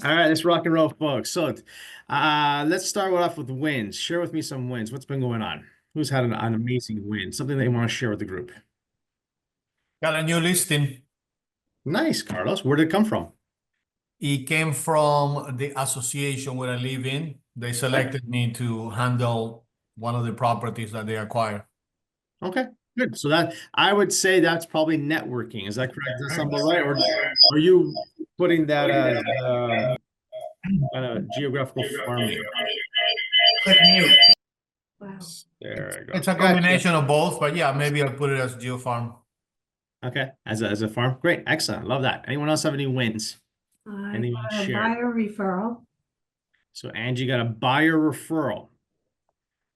All right, let's rock and roll, folks. So, let's start off with wins. Share with me some wins. What's been going on? Who's had an amazing win? Something they want to share with the group. Got a new listing. Nice, Carlos. Where did it come from? It came from the association where I live in. They Okay. selected me to handle one of the properties that they acquired. Okay, good. So that I would say that's probably networking. Is that correct? Does that sound about right? Or are you putting that as kind of geographical farming? Click mute. Wow. There I go. It's a Gotcha. combination of both, but yeah, maybe I'll put it as GeoFarm. Okay, as a farm. Great, excellent. Love that. Anyone else have any wins? I Anyone got a share? buyer referral. So Angie got a buyer referral.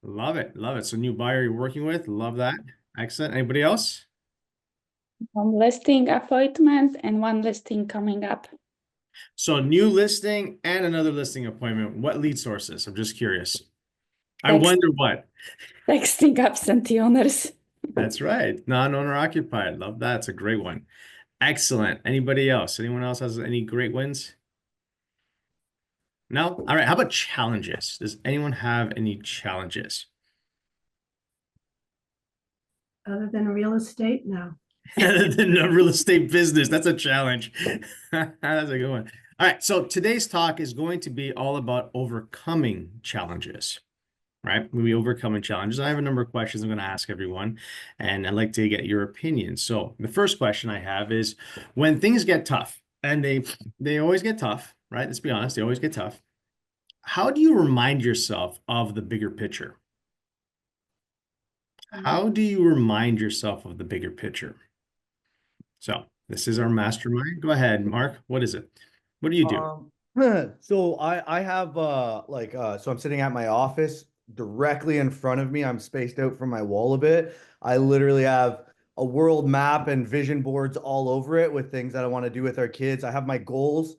Love it. Love it. So new buyer you're working with. Love that. Excellent. Anybody else? One listing appointment and one listing coming up. So new listing and another listing appointment. What lead sources? I'm just curious. I Text, wonder what. texting absentee owners. That's right. Non-owner occupied. Love that. It's a great one. Excellent. Anybody else? Anyone else has any great wins? No? All right. How about challenges? Does anyone have any challenges? Other than real estate, no. Other than a real estate business. That's a challenge. That's a good one. All right. So today's talk is going to be all about overcoming challenges, right? We'll be overcoming challenges. I have a number of questions I'm going to ask everyone, and I'd like to get your opinion. So the first question I have is, when things get tough, and they always get tough, right? Let's be honest, they always get tough. How do you remind yourself of the bigger picture? How do you remind yourself of the bigger picture? So this is our mastermind. Go ahead, Mark. What is it? What do you do? So I have so I'm sitting at my office directly in front of me. I'm spaced out from my wall a bit. I literally have a world map and vision boards all over it with things that I want to do with our kids. I have my goals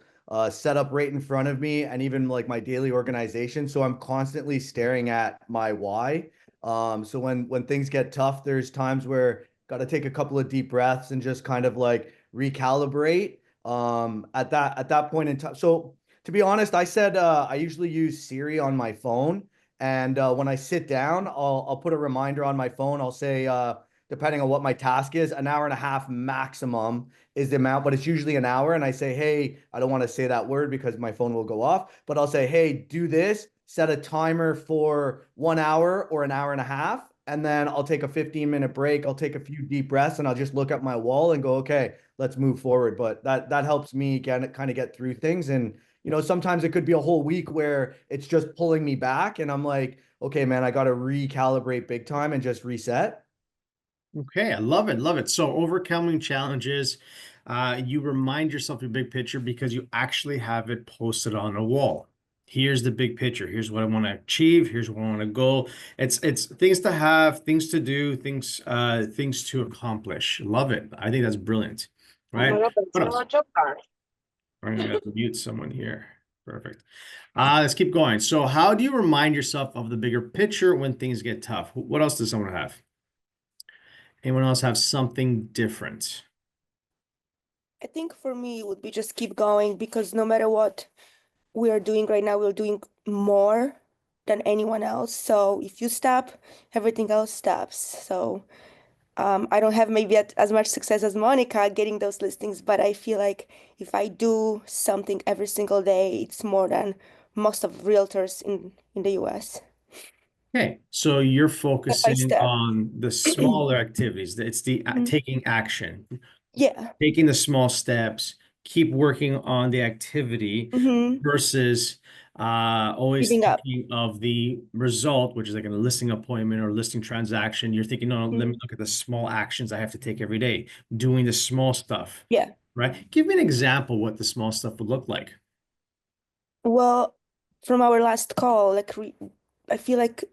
set up right in front of me and even like my daily organization. So I'm constantly staring at my why. So when things get tough, there's times where got to take a couple of deep breaths and just kind of like recalibrate at that point in time. So to be honest, I said I usually use Siri on my phone, and when I sit down, I'll put a reminder on my phone. I'll say depending on what my task is, an hour and a half maximum is the amount, but it's usually an hour. And I say, hey, I don't want to say that word because my phone will go off, but I'll say, hey, do this, set a timer for 1 hour or an hour and a half. And then I'll take a 15-minute break. I'll take a few deep breaths and I'll just look at my wall and go, okay, let's move forward. But that helps me kind of get through things. And sometimes it could be a whole week where it's just pulling me back, and I'm like, okay, man, I got to recalibrate big time and just reset. Okay, I love it. Love it. So overcoming challenges, you remind yourself of your big picture because you actually have it posted on a wall. Here's the big picture. Here's what I want to achieve. Here's where I want to go. It's things to have, things to do, things to accomplish. Love it. I think that's brilliant. Right? What else? I'm gonna mute someone here. Perfect. Let's keep going. So how do you remind yourself of the bigger picture when things get tough? What else does someone have? Anyone else have something different? I think for me, it would be just keep going, because no matter what we are doing right now, we're doing more than anyone else. So if you stop, everything else stops. So I don't have maybe as much success as Monica getting those listings, but I feel like if I do something every single day, it's more than most of realtors in the US. Okay, so you're Step by focusing step. on the smaller activities. It's the Mhm. taking action, Yeah. taking the small steps, keep working on the activity Hmm. versus always Giving up. thinking of the result, which is like a listing appointment or listing transaction. You're thinking, no, let me Mhm. look at the small actions I have to take every day, doing the small stuff, Yeah. right? Give me an example what the small stuff would look like. Well, from our last call, I feel like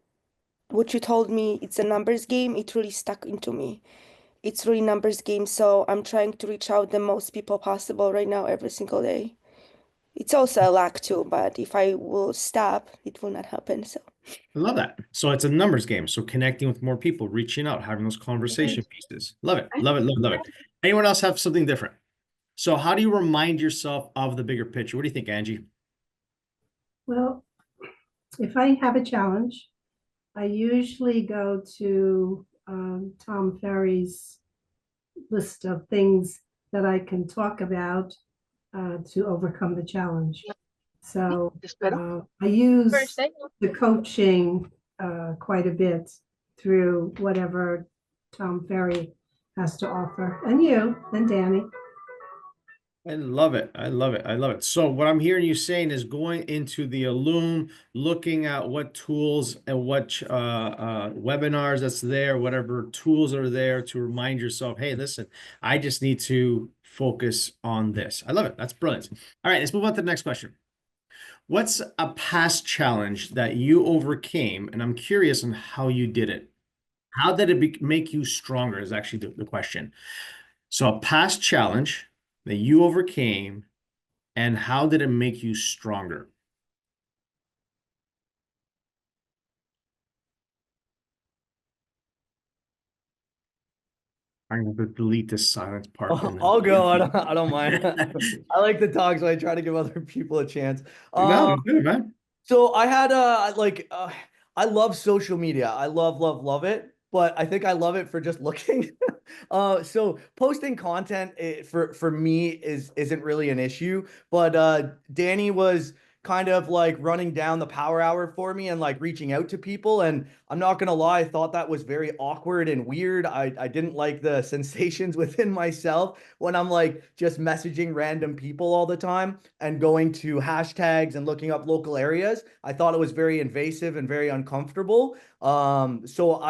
what you told me, it's a numbers game. It really stuck into me. It's really numbers game. So I'm trying to reach out the most people possible right now every single day. It's also a lack too, but if I will stop, it will not happen. So I love that. So it's a numbers game. So connecting with more people, reaching out, having those conversation pieces. Love it. Love it. Love it. Love it. Anyone else have something different? So how do you remind yourself of the bigger picture? What do you think, Angie? Well, if I have a challenge, I usually go to Tom Ferry's list of things that I can talk about to overcome the challenge. So I use the coaching quite a bit through whatever Tom Ferry has to offer. And you, and Danny. I love it. I love it. I love it. So what I'm hearing you saying is going into the Loom, looking at what tools and what webinars that's there, whatever tools are there to remind yourself, hey, listen, I just need to focus on this. I love it. That's brilliant. All right, let's move on to the next question. What's a past challenge that you overcame? And I'm curious on how you did it. How did it make you stronger is actually the question. So a past challenge that you overcame, and how did it make you stronger? I'm going to delete this silence part from I'll go. I don't mind. I like to talk, so I try to give other people a chance. No, good, man. So I had I love social media. I love it, but I think I love it for just looking. So posting content for me isn't really an issue, but Danny was kind of like running down the power hour for me and like reaching out to people, and I'm not gonna lie, I thought that was very awkward and weird. I didn't like the sensations within myself when I'm like just messaging random people all the time and going to hashtags and looking up local areas. I thought it was very invasive and very uncomfortable. So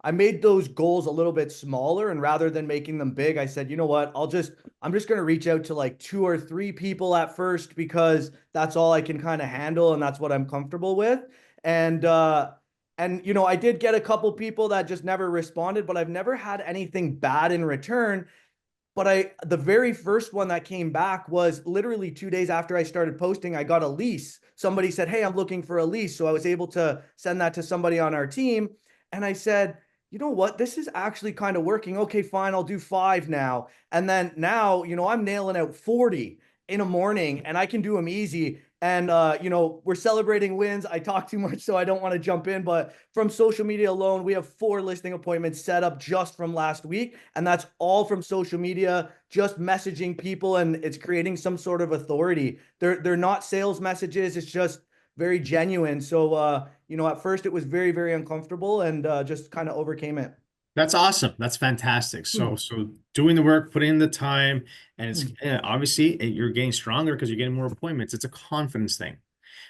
I made those goals a little bit smaller, and rather than making them big, I said, you know what, I'm just going to reach out to like 2 or 3 people at first because that's all I can kind of handle and that's what I'm comfortable with. And you know, I did get a couple people that just never responded, but I've never had anything bad in return. But the very first one that came back was literally 2 days after I started posting. I got a lease. Somebody said, hey, I'm looking for a lease. So I was able to send that to somebody on our team. And I said, you know what? This is actually kind of working. Okay, fine. I'll do 5 now. And then now, you know, I'm nailing out 40 in a morning and I can do them easy. And, you know, we're celebrating wins. I talk too much, so I don't want to jump in. But from social media alone, we have 4 listing appointments set up just from last week. And that's all from social media, just messaging people. And it's creating some sort of authority. They're not sales messages. It's just very genuine. So, you know, at first it was very, very uncomfortable and just kind of overcame it. That's awesome. That's fantastic. So doing the work, putting in the time, and it's obviously you're getting stronger because you're getting more appointments. It's a confidence thing.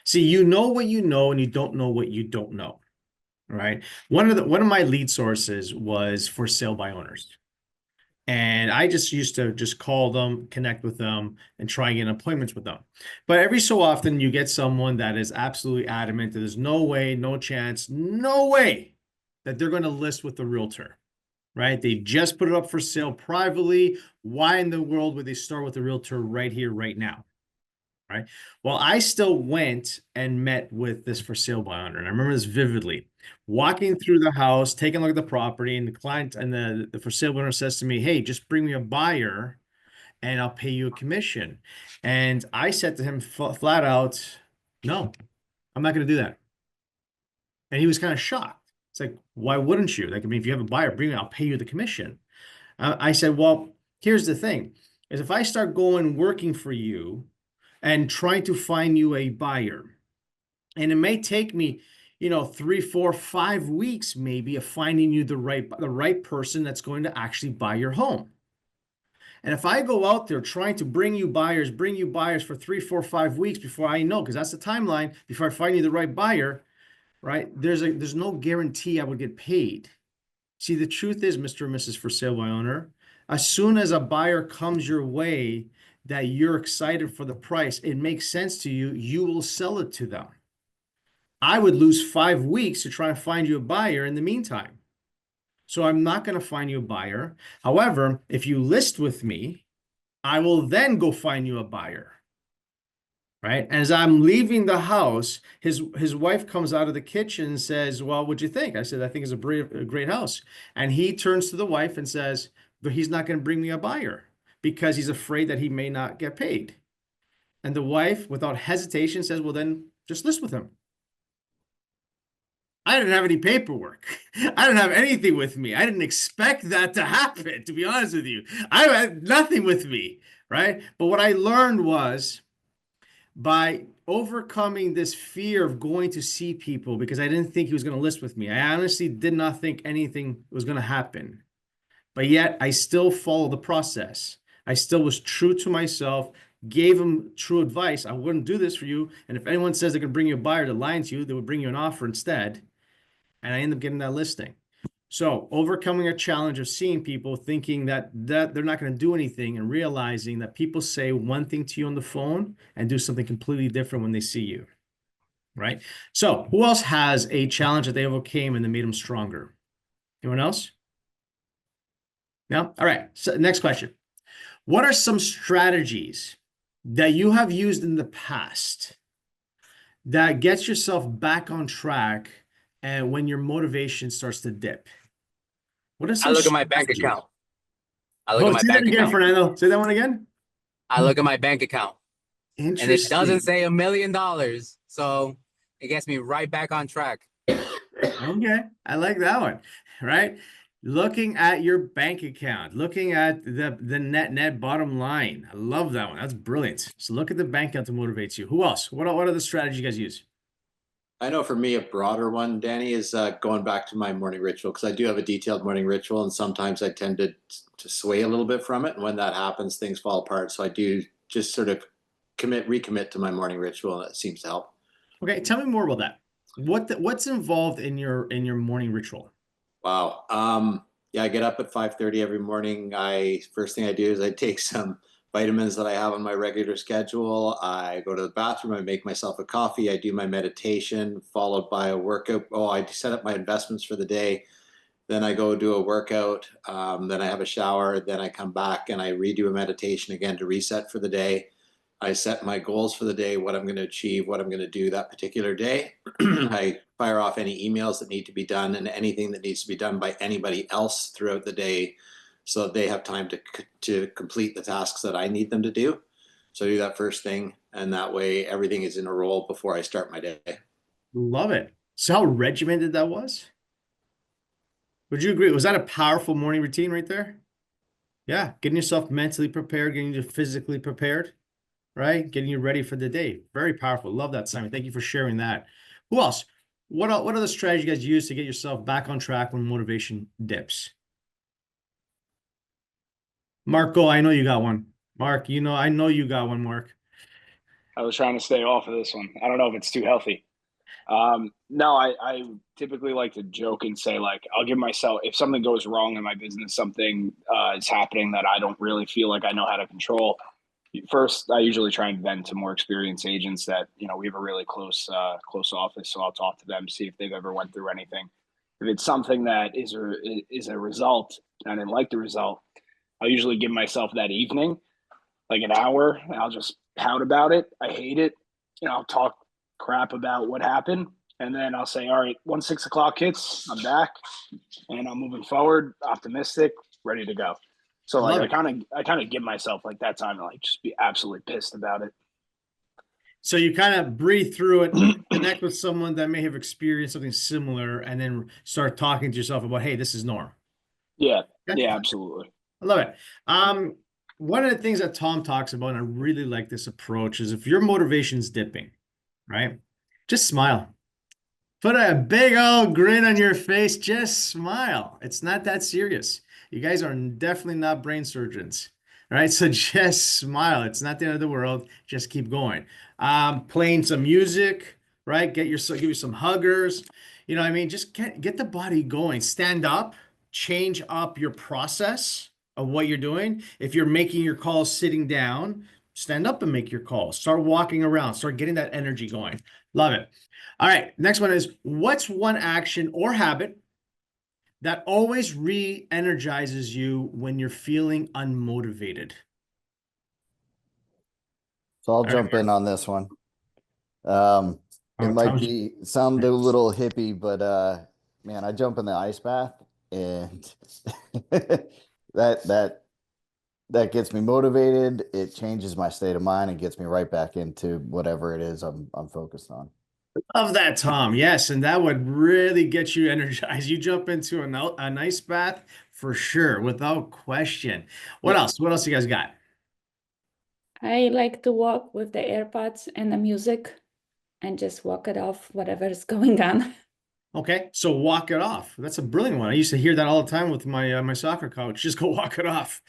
See, you know what you know, and you don't know what you don't know, right? One of my lead sources was for sale by owners. And I just used to just call them, connect with them, and try and get appointments with them. But every so often you get someone that is absolutely adamant that there's no way, no chance, no way that they're going to list with the realtor, right? They just put it up for sale privately. Why in the world would they start with the realtor right here, right now? Right. Well, I still went and met with this for sale by owner. And I remember this vividly. Walking through the house, taking a look at the property, and the client and the for sale owner says to me, hey, just bring me a buyer and I'll pay you a commission. And I said to him flat out, no, I'm not going to do that. And he was kind of shocked. It's like, why wouldn't you? Like, I mean, if you have a buyer, bring me, I'll pay you the commission. I said, well, here's the thing, is if I start going working for you and trying to find you a buyer, and it may take me, you know, 3, 4, 5 weeks maybe of finding you the right person that's going to actually buy your home. And if I go out there trying to bring you buyers for 3, 4, 5 weeks before I know, because that's the timeline, before I find you the right buyer, right? There's no guarantee I would get paid. See, the truth is, Mr. and Mrs. For Sale by Owner, as soon as a buyer comes your way that you're excited for the price, it makes sense to you, you will sell it to them. I would lose 5 weeks to try and find you a buyer in the meantime. So I'm not going to find you a buyer. However, if you list with me, I will then go find you a buyer. Right. As I'm leaving the house, his wife comes out of the kitchen and says, well, what'd you think? I said, I think it's a great house. And he turns to the wife and says, but he's not going to bring me a buyer because he's afraid that he may not get paid. And the wife, without hesitation, says, well, then just list with him. I didn't have any paperwork. I didn't have anything with me. I didn't expect that to happen, to be honest with you. I had nothing with me, right? But what I learned was by overcoming this fear of going to see people because I didn't think he was going to list with me. I honestly did not think anything was going to happen. But yet I still followed the process. I still was true to myself, gave him true advice. I wouldn't do this for you. And if anyone says they're going to bring you a buyer, they're lying to you, they would bring you an offer instead. And I ended up getting that listing. So overcoming a challenge of seeing people thinking that they're not going to do anything and realizing that people say one thing to you on the phone and do something completely different when they see you, right? So who else has a challenge that they overcame and they made them stronger? Anyone else? No? All right. So next question. What are some strategies that you have used in the past that gets yourself back on track and when your motivation starts to dip? What are I some look at my bank strategies? account. I look Oh, at my say that bank again, account. Fernando. Say that one again. I look at my bank account. And it Interesting. doesn't say $1 million. So it gets me right back on track. Okay, I like that one, right? Looking at your bank account, looking at the net bottom line. I love that one. That's brilliant. So look at the bank account to motivate you. Who else? What are the strategies you guys use? I know for me, a broader one, Danny, is going back to my morning ritual because I do have a detailed morning ritual, and sometimes I tend to sway a little bit from it. And when that happens, things fall apart. So I do just sort of recommit to my morning ritual, and it seems to help. Okay, tell me more about that. What's involved in your morning ritual? Wow. Yeah, I get up at 5:30 every morning. First thing I do is I take some vitamins that I have on my regular schedule. I go to the bathroom, I make myself a coffee, I do my meditation, followed by a workout. Oh, I set up my investments for the day. Then I go do a workout. Then I have a shower. Then I come back and I redo a meditation again to reset for the day. I set my goals for the day, what I'm going to achieve, what I'm going to do that particular day. I fire off any emails that need to be done and anything that needs to be done by anybody else throughout the day so that they have time to complete the tasks that I need them to do. So I do that first thing, and that way everything is in a roll before I start my day. Love it. So how regimented that was? Would you agree? Was that a powerful morning routine right there? Yeah, getting yourself mentally prepared, getting you physically prepared, right? Getting you ready for the day. Very powerful. Love that, Simon. Thank you for sharing that. Who else? What other strategies you guys use to get yourself back on track when motivation dips? Marco, I know you got one. Mark, I know you got one, Mark. I was trying to stay off of this one. I don't know if it's too healthy. No, I typically like to joke and say, like, I'll give myself, if something goes wrong in my business, something is happening that I don't really feel like I know how to control. First, I usually try and vent to more experienced agents that, we have a really close office. So I'll talk to them, see if they've ever went through anything. If it's something that is a result and I didn't like the result, I'll usually give myself that evening, like an hour, and I'll just pout about it. I hate it. I'll talk crap about what happened. And then I'll say, all right, once 6 o'clock hits, I'm back and I'm moving forward, optimistic, ready to go. So like I kind of give myself like that time to like just be absolutely pissed about it. So you kind of breathe through it, connect with someone that may have experienced something similar, and then start talking to yourself about, hey, this is norm. Yeah. Okay. Yeah, absolutely. I love it. One of the things that Tom talks about, and I really like this approach, is if your motivation's dipping, right? Just smile. Put a big old grin on your face. Just smile. It's not that serious. You guys are definitely not brain surgeons, right? So just smile. It's not the end of the world. Just keep going. Playing some music, right? Give you some huggers. You know what I mean? Just get the body going. Stand up. Change up your process of what you're doing. If you're making your calls sitting down, stand up and make your calls. Start walking around. Start getting that energy going. Love it. All right. Next one is, what's one action or habit that always re-energizes you when you're feeling unmotivated? So I'll All right, jump in on this one. It Oh, might Tom's- sound a little hippie, but man, I jump in the ice bath and that that gets me motivated. It changes my state of mind and gets me right back into whatever it is I'm focused on. Love that, Tom. Yes, and that would really get you energized. You jump into a nice bath for sure, without question. What Yeah. else? What else you guys got? I like to walk with the AirPods and the music and just walk it off whatever is going on. Okay, so walk it off. That's a brilliant one. I used to hear that all the time with my soccer coach. Just go walk it off.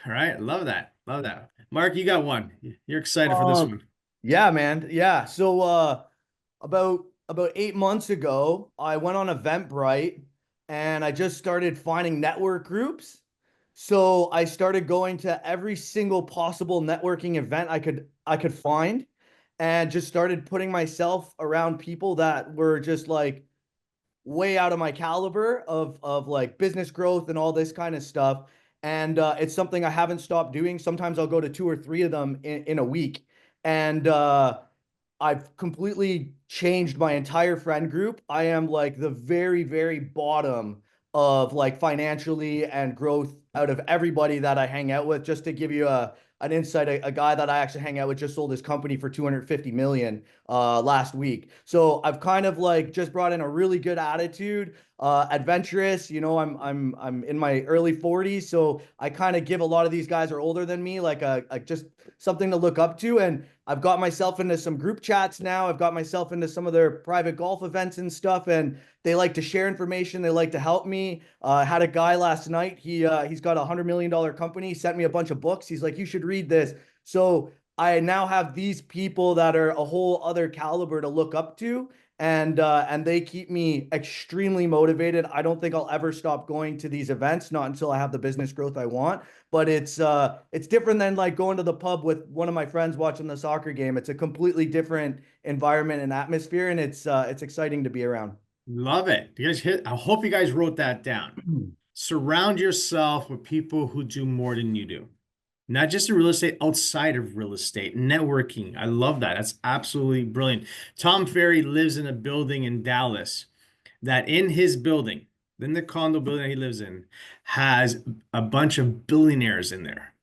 All right, love that. Love that. Mark, you got one. You're excited for this one. Yeah, man. Yeah. So about 8 months ago, I went on Eventbrite and I just started finding network groups. So I started going to every single possible networking event I could find and just started putting myself around people that were just like way out of my caliber of like business growth and all this kind of stuff. And it's something I haven't stopped doing. Sometimes I'll go to 2 or 3 of them in a week. And I've completely changed my entire friend group. I am like the very, very bottom of like financially and growth out of everybody that I hang out with. Just to give you an insight, a guy that I actually hang out with just sold his company for 250 million last week. So I've kind of like just brought in a really good attitude, adventurous. You know, I'm in my early 40s, so I kind of give a lot of these guys are older than me like a just something to look up to. And I've got myself into some group chats now. I've got myself into some of their private golf events and stuff, and they like to share information. They like to help me. I had a guy last night. He's got $100 million company. He sent me a bunch of books. He's like, you should read this. So I now have these people that are a whole other caliber to look up to, and they keep me extremely motivated. I don't think I'll ever stop going to these events, not until I have the business growth I want. But it's different than like going to the pub with one of my friends watching the soccer game. It's a completely different environment and atmosphere, and it's exciting to be around. Love it. You guys I hope you guys wrote that down. Surround yourself with people who do more than you do. Not just in real estate, outside of real estate, networking. I love that. That's absolutely brilliant. Tom Ferry lives in a building in Dallas that in his building, in the condo building that he lives in, has a bunch of billionaires in there.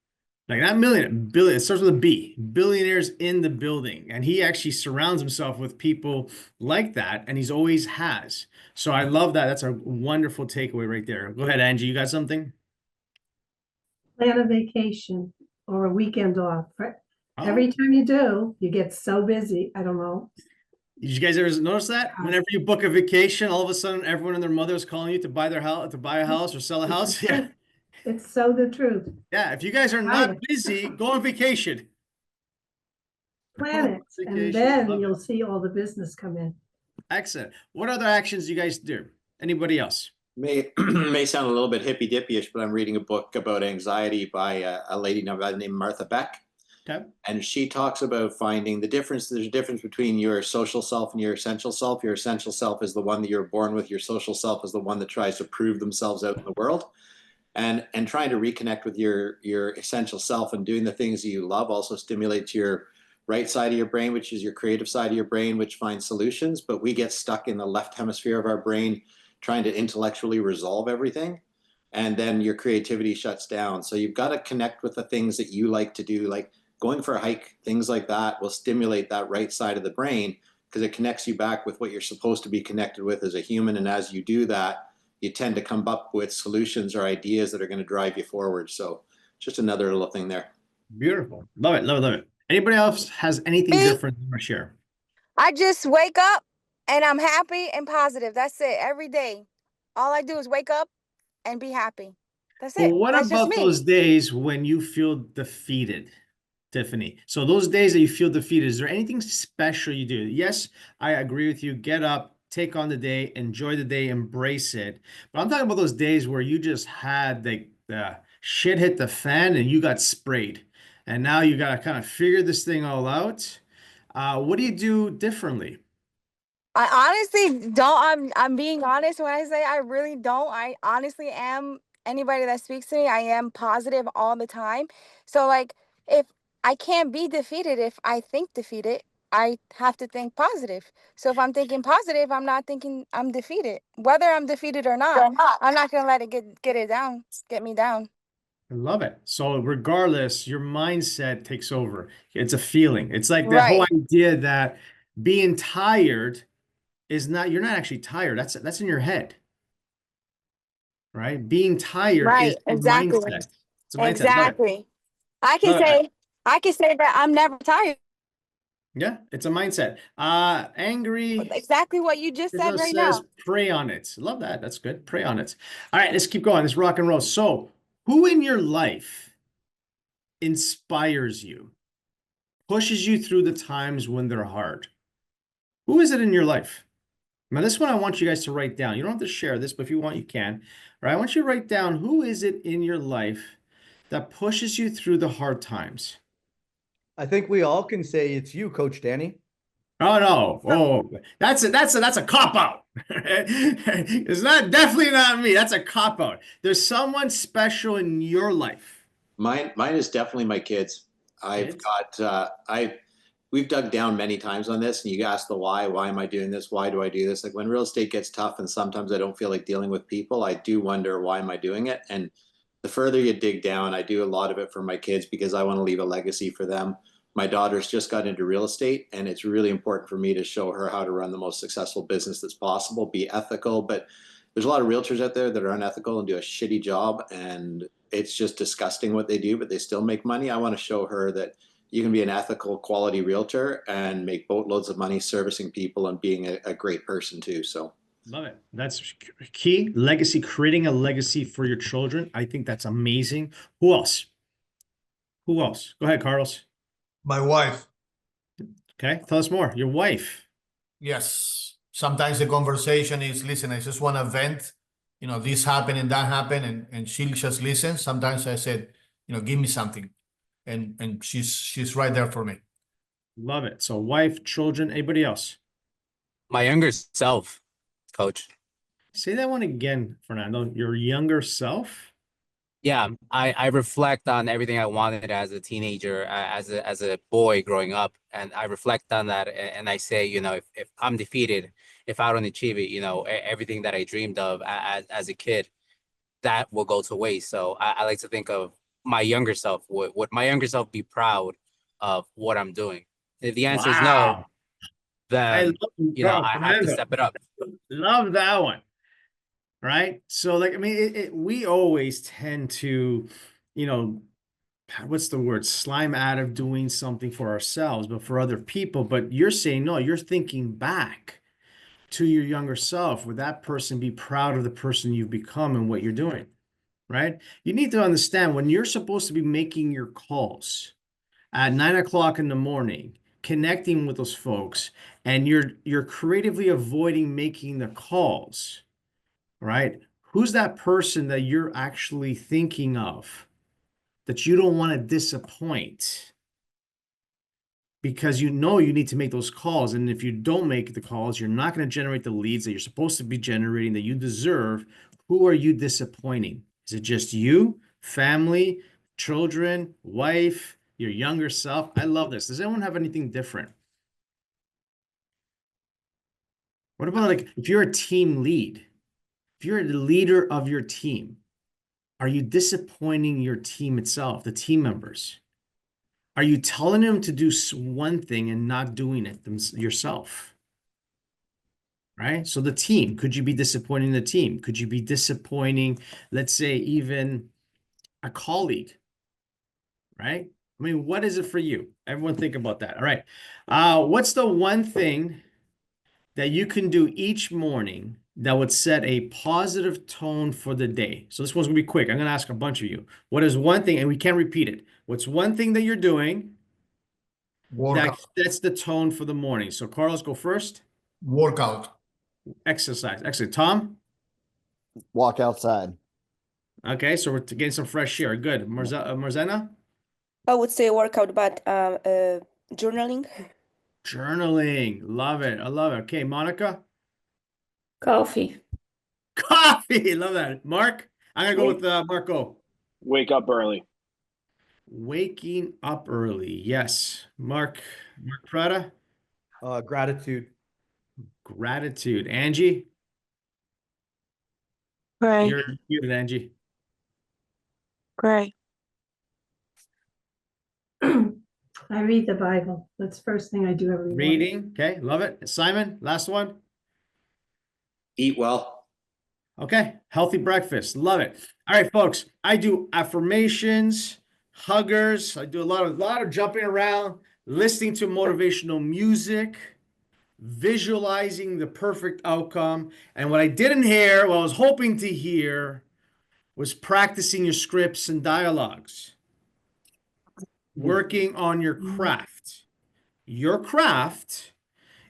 Like not million, billion. It starts with a B. Billionaires in the building, and he actually surrounds himself with people like that, and he's always has. So I love that. That's a wonderful takeaway right there. Go ahead, Angie. You got something? Plan a vacation or a weekend off. Oh, Every time you do, you get so busy. I don't know. did you guys ever notice that? Whenever you book a vacation, all of a sudden everyone and their mother is calling you to buy their house, to buy a house or sell a house. Yeah. It's so the truth. Yeah. If you guys are not busy, go on vacation. Plan it, and Vacation. then Love it. you'll see all the business come in. Excellent. What other actions do you guys do? Anybody else? May sound a little bit hippy dippy-ish, but I'm reading a book about anxiety by a lady named Martha Beck. Okay. And she talks about finding the difference. There's a difference between your social self and your essential self. Your essential self is the one that you're born with. Your social self is the one that tries to prove themselves out in the world. And trying to reconnect with your essential self and doing the things that you love also stimulates your right side of your brain, which is your creative side of your brain, which finds solutions. But we get stuck in the left hemisphere of our brain trying to intellectually resolve everything. And then your creativity shuts down. So you've got to connect with the things that you like to do, like going for a hike, things like that will stimulate that right side of the brain because it connects you back with what you're supposed to be connected with as a human. And as you do that, you tend to come up with solutions or ideas that are going to drive you forward. So just another little thing there. Beautiful. Love it. Love it. Love it. Anybody else has anything Me? different to share? I just wake up and I'm happy and positive. That's it. Every day. All I do is wake up and be happy. That's Well, it. what That's just about me. those days when you feel defeated, Tiffany? So those days that you feel defeated, is there anything special you do? Yes, I agree with you. Get up, take on the day, enjoy the day, embrace it. But I'm talking about those days where you just had the shit hit the fan and you got sprayed. And now you got to kind of figure this thing all out. What do you do differently? I honestly don't. I'm being honest when I say I really don't. I honestly am anybody that speaks to me, I am positive all the time. So like if I can't be defeated if I think defeated, I have to think positive. So if I'm thinking positive, I'm not thinking I'm defeated. Whether I'm defeated or not, I'm not gonna let it get me down. I love it. So regardless, your mindset takes over. It's a feeling. It's like the whole Right, idea that being tired is not, you're not actually tired. That's in your head, right? Being tired right, is a exactly, mindset. It's a mindset. Love it. exactly. I can Love it. say, I can say that I'm never tired. Yeah, it's a mindset. Angry. Exactly what you just It said just right says now. pray on it. Love that. That's good. Pray on it. All right, let's keep going. Let's rock and roll. So, who in your life inspires you, pushes you through the times when they're hard? Who is it in your life? Now, this one I want you guys to write down. You don't have to share this, but if you want, you can. All right, I want you to write down who is it in your life that pushes you through the hard times. I think we all can say it's you, Coach Danny. Oh no! Oh, that's a cop out. It's not definitely not me. That's a cop out. There's someone special in your life. Mine is definitely my kids. I've Kids? got we've dug down many times on this, and you ask the why. Why am I doing this? Why do I do this? Like when real estate gets tough, and sometimes I don't feel like dealing with people, I do wonder why am I doing it. And the further you dig down, I do a lot of it for my kids because I want to leave a legacy for them. My daughter's just got into real estate, and it's really important for me to show her how to run the most successful business that's possible, be ethical. But there's a lot of realtors out there that are unethical and do a shitty job, and it's just disgusting what they do, but they still make money. I want to show her that you can be an ethical, quality realtor and make boatloads of money servicing people and being a great person too. So Love it. That's key. Legacy, creating a legacy for your children. I think that's amazing. Who else? Who else? Go ahead, Carlos. My wife. Okay, tell us more. Your wife. Yes. Sometimes the conversation is, listen, I just want to vent, this happened and that happened, and she just listens. Sometimes I said, give me something. And she's right there for me. Love it. So wife, children, anybody else? My younger self, coach. Say that one again, Fernando. Your younger self? Yeah, I reflect on everything I wanted as a teenager, as a boy growing up, and I reflect on that, and I say, if I'm defeated, if I don't achieve it, everything that I dreamed of as a kid, that will go to waste. So I like to think of my younger self. Would my younger self be proud of what I'm doing? If the answer is no, Wow. I then love you, Carl, I have to Fernando. step it up. Love that one. Right? So, like, I mean, we always tend to, you know, what's the word? Slime out of doing something for ourselves, but for other people. But you're saying, no, you're thinking back to your younger self. Would that person be proud of the person you've become and what you're doing? Right? You need to understand when you're supposed to be making your calls at 9 o'clock in the morning, connecting with those folks, and you're creatively avoiding making the calls, right? Who's that person that you're actually thinking of that you don't want to disappoint? Because you know you need to make those calls. And if you don't make the calls, you're not going to generate the leads that you're supposed to be generating, that you deserve. Who are you disappointing? Is it just you, family, children, wife, your younger self? I love this. Does anyone have anything different? What about like if you're a team lead, if you're the leader of your team, are you disappointing your team itself, the team members? Are you telling them to do one thing and not doing it yourself? Right? So the team, could you be disappointing the team? Could you be disappointing, let's say, even a colleague? Right? I mean, what is it for you? Everyone think about that. All right. What's the one thing that you can do each morning that would set a positive tone for the day? So this one's gonna be quick. I'm gonna ask a bunch of you. What is one thing, and we can't repeat it. What's one thing that you're doing that Workout. sets the tone for the morning? So Carlos, go first. Workout. Exercise. Excellent. Tom? Walk outside. Okay, so we're getting some fresh air. Good. Marzena? I would say workout, but journaling. Journaling. Love it. I love it. Okay, Monica? Coffee. Coffee. Love that. Mark? I'm gonna go Wake, with Marco. wake up early. Waking up early. Yes. Mark Prada? Gratitude. Gratitude. Angie? Gray, You're muted, Angie. gray. I read the Bible. That's the first thing I do every morning. Reading. Okay. Love it. Simon, last one. Eat well. Okay. Healthy breakfast. Love it. All right, folks. I do affirmations, huggers. I do a lot of jumping around, listening to motivational music, visualizing the perfect outcome. And what I didn't hear, what I was hoping to hear, was practicing your scripts and dialogues, working on your craft. Your craft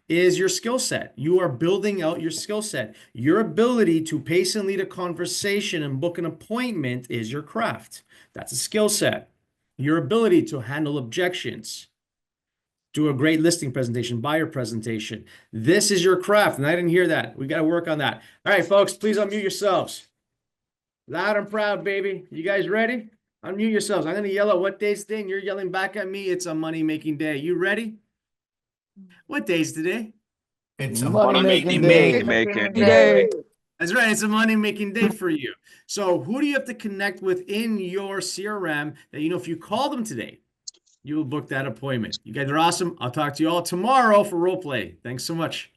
is your skill set. You are building out your skill set. Your ability to pace and lead a conversation and book an appointment is your craft. That's a skill set. Your ability to handle objections, do a great listing presentation, buyer presentation. This is your craft, and I didn't hear that. We got to work on that. All right, folks, please unmute yourselves. Loud and proud, baby. You guys ready? Unmute yourselves. I'm going to yell out what day's today, and you're yelling back at me. It's a money-making day. You ready? What day's today? It's a Money-making money-making day. That's right. It's a money-making day for you. So who do you have to connect with in your CRM that, if you call them today, you will book that appointment? You guys are awesome. I'll talk to you all tomorrow for role play. Thanks so much.